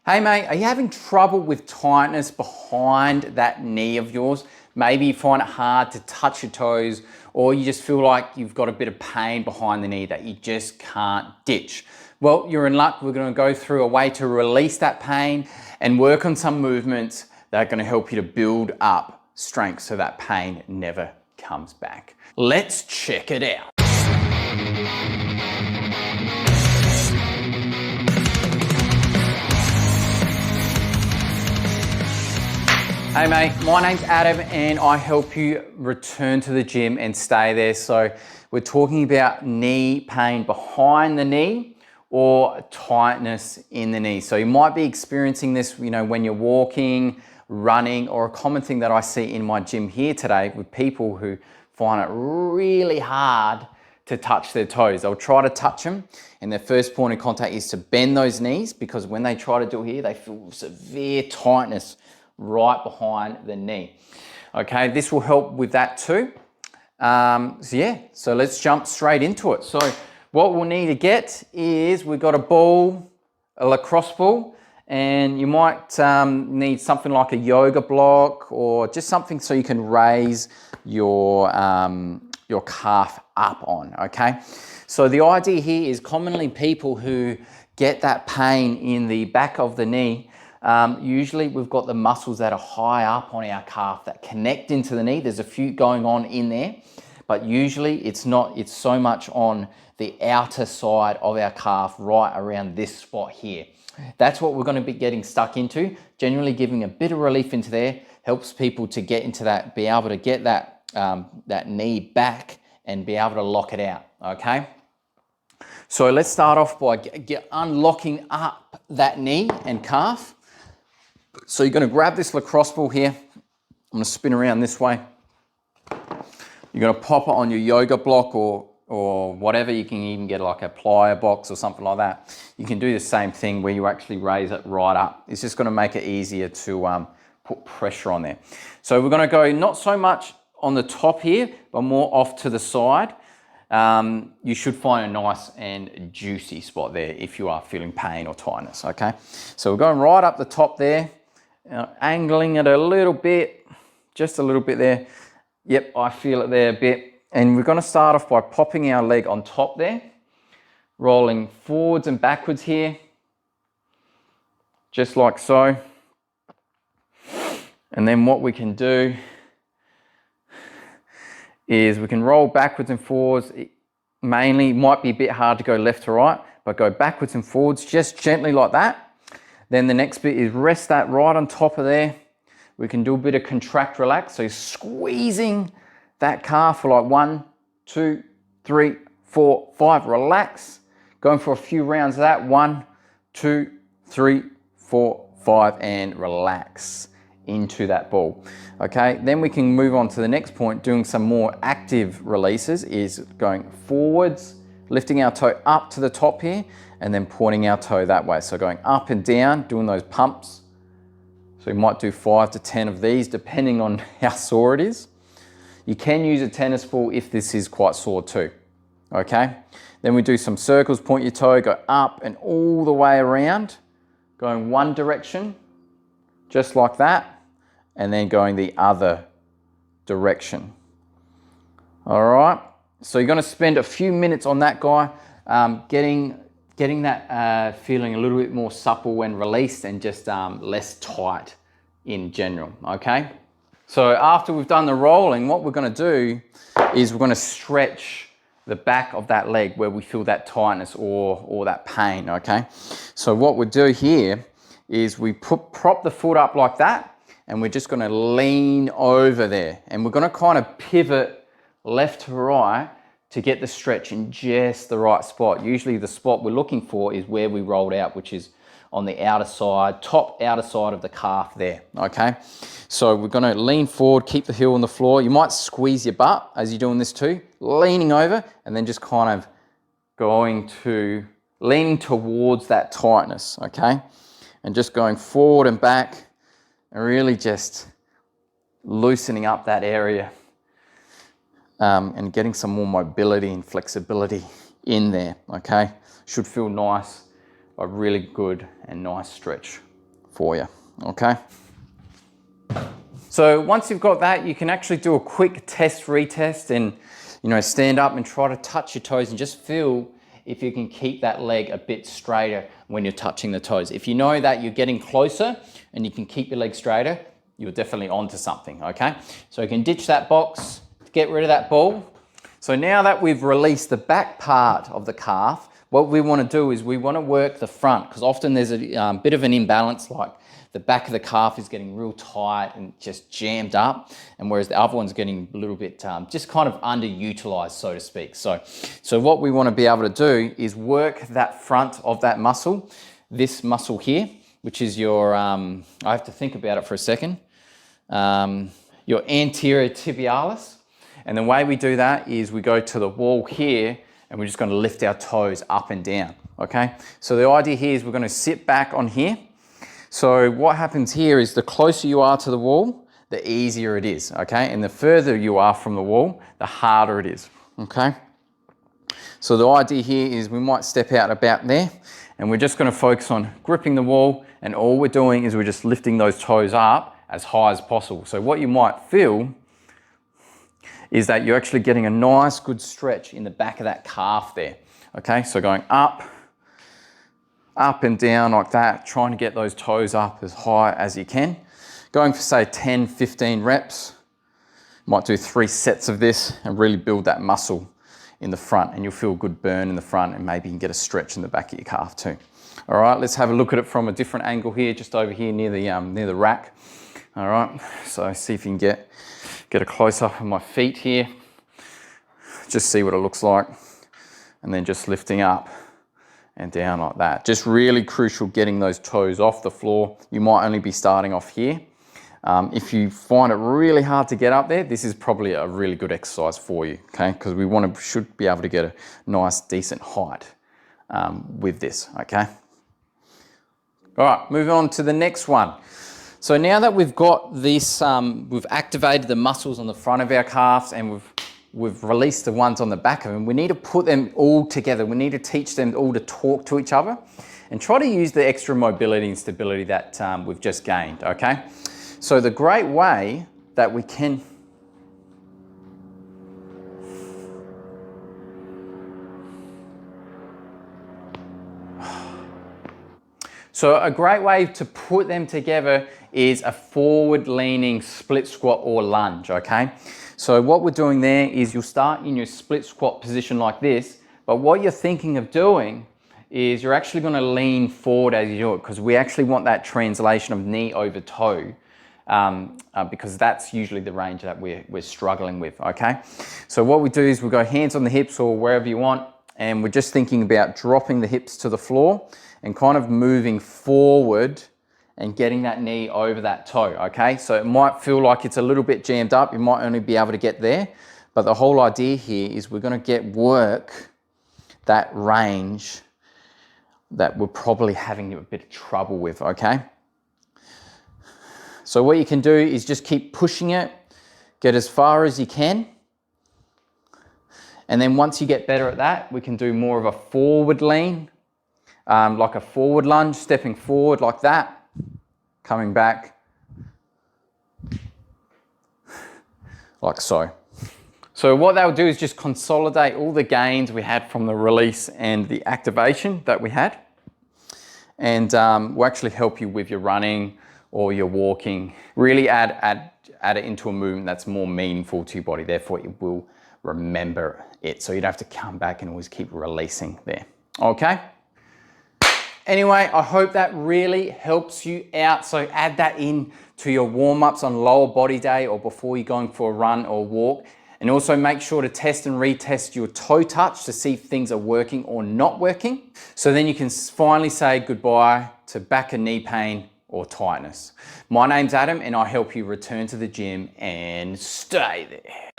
Hey mate, are you having trouble with tightness behind that knee of yours? Maybe you find it hard to touch your toes, or you just feel like you've got a bit of pain behind the knee that you just can't ditch. Well, you're in luck. We're going to go through a way to release that pain and work on some movements that are going to help you to build up strength so that pain never comes back. Let's check it out. Hey mate, my name's Adam and I help you return to the gym and stay there. So we're talking about knee pain behind the knee or tightness in the knee. So you might be experiencing this, when you're walking, running, or a common thing that I see in my gym here today with people who find it really hard to touch their toes. They'll try to touch them and their first point of contact is to bend those knees, because when they try to do it here, they feel severe tightness right behind the knee. Okay, this will help with that too. So let's jump straight into it. So what we'll need to get is, we've got a ball, a lacrosse ball, and you might need something like a yoga block or just something so you can raise your calf up on, okay? So the idea here is, commonly people who get that pain in the back of the knee, usually we've got the muscles that are high up on our calf that connect into the knee. There's a few going on in there, but usually it's so much on the outer side of our calf, right around this spot here. That's what we're going to be getting stuck into. Generally giving a bit of relief into there helps people to get into that, be able to get that, that knee back and be able to lock it out, okay? So let's start off by unlocking up that knee and calf. So you're going to grab this lacrosse ball here. I'm going to spin around this way. You're going to pop it on your yoga block or whatever. You can even get like a plier box or something like that. You can do the same thing where you actually raise it right up. It's just going to make it easier to put pressure on there. So we're going to go not so much on the top here, but more off to the side. You should find a nice and juicy spot there if you are feeling pain or tightness, okay? So we're going right up the top there. Angling it a little bit, just a little bit there. Yep, I feel it there a bit. And we're going to start off by popping our leg on top there, rolling forwards and backwards here, just like so. And then what we can do is we can roll backwards and forwards. It mainly might be a bit hard to go left to right, but go backwards and forwards just gently like that. Then the next bit is rest that right on top of there. We can do a bit of contract relax, so squeezing that calf for like 1, 2, 3, 4, 5, relax. Going for a few rounds of that, 1, 2, 3, 4, 5, and relax into that ball. Okay, then we can move on to the next point, doing some more active releases, is going forwards, lifting our toe up to the top here, and then pointing our toe that way. So going up and down, doing those pumps. So you might do 5 to 10 of these, depending on how sore it is. You can use a tennis ball if this is quite sore too, okay? Then we do some circles, point your toe, go up and all the way around, going one direction, just like that, and then going the other direction. All right, so you're gonna spend a few minutes on that guy, getting that feeling a little bit more supple when released and just less tight in general, okay? So after we've done the rolling, what we're gonna do is we're gonna stretch the back of that leg where we feel that tightness or that pain, okay? So what we do here is we prop the foot up like that, and we're just gonna lean over there, and we're gonna kind of pivot left to right to get the stretch in just the right spot. Usually the spot we're looking for is where we rolled out, which is on the outer side, top outer side of the calf there, okay? So we're gonna lean forward, keep the heel on the floor. You might squeeze your butt as you're doing this too, leaning over, and then just kind of leaning towards that tightness, okay? And just going forward and back, and really just loosening up that area. And getting some more mobility and flexibility in there, okay? Should feel nice, a really good and nice stretch. for you, okay? So once you've got that, you can actually do a quick test retest and, you know, stand up and try to touch your toes and just feel if you can keep that leg a bit straighter when you're touching the toes. If you know that you're getting closer and you can keep your leg straighter, you're definitely onto something, okay? So you can ditch that box, get rid of that ball. So now that we've released the back part of the calf, what we want to do is we want to work the front, because often there's a bit of an imbalance, like the back of the calf is getting real tight and just jammed up, and whereas the other one's getting a little bit just kind of underutilized, so to speak. So what we want to be able to do is work that front of that muscle, this muscle here, which is your, I have to think about it for a second, your anterior tibialis. And the way we do that is we go to the wall here and we're just going to lift our toes up and down, okay? So the idea here is we're going to sit back on here. So what happens here is the closer you are to the wall, the easier it is, okay? And the further you are from the wall, the harder it is, okay? So the idea here is we might step out about there and we're just going to focus on gripping the wall, and all we're doing is we're just lifting those toes up as high as possible. So what you might feel is that you're actually getting a nice good stretch in the back of that calf there, okay? So going up and down like that, trying to get those toes up as high as you can. Going for say 10, 15 reps. Might do 3 sets of this and really build that muscle in the front, and you'll feel a good burn in the front, and maybe you can get a stretch in the back of your calf too. All right, let's have a look at it from a different angle here, just over here near the rack. All right, so see if you can get a close up of my feet here. Just see what it looks like, and then just lifting up and down like that. Just really crucial getting those toes off the floor. You might only be starting off here. If you find it really hard to get up there, this is probably a really good exercise for you, okay? Because we should be able to get a nice, decent height with this, okay? All right, moving on to the next one. So now that we've got this, we've activated the muscles on the front of our calves, and we've released the ones on the back of them, we need to put them all together. We need to teach them all to talk to each other and try to use the extra mobility and stability that we've just gained, okay? So the great way that we can a great way to put them together is a forward leaning split squat or lunge, okay? So what we're doing there is you'll start in your split squat position like this, but what you're thinking of doing is you're actually going to lean forward as you do it, because we actually want that translation of knee over toe, because that's usually the range that we're struggling with, okay? So what we do is we go hands on the hips or wherever you want, and we're just thinking about dropping the hips to the floor and kind of moving forward and getting that knee over that toe, okay? So it might feel like it's a little bit jammed up. You might only be able to get there, but the whole idea here is we're gonna work that range that we're probably having a bit of trouble with, okay? So what you can do is just keep pushing it, get as far as you can, and then once you get better at that, we can do more of a forward lean, like a forward lunge, stepping forward like that, coming back like so. So what that will do is just consolidate all the gains we had from the release and the activation that we had, and will actually help you with your running or your walking. Really add it into a movement that's more meaningful to your body, therefore you will remember it, so you don't have to come back and always keep releasing there, okay? Anyway, I hope that really helps you out. So add that in to your warm-ups on lower body day or before you're going for a run or walk. And also make sure to test and retest your toe touch to see if things are working or not working. So then you can finally say goodbye to back and knee pain or tightness. My name's Adam, and I help you return to the gym and stay there.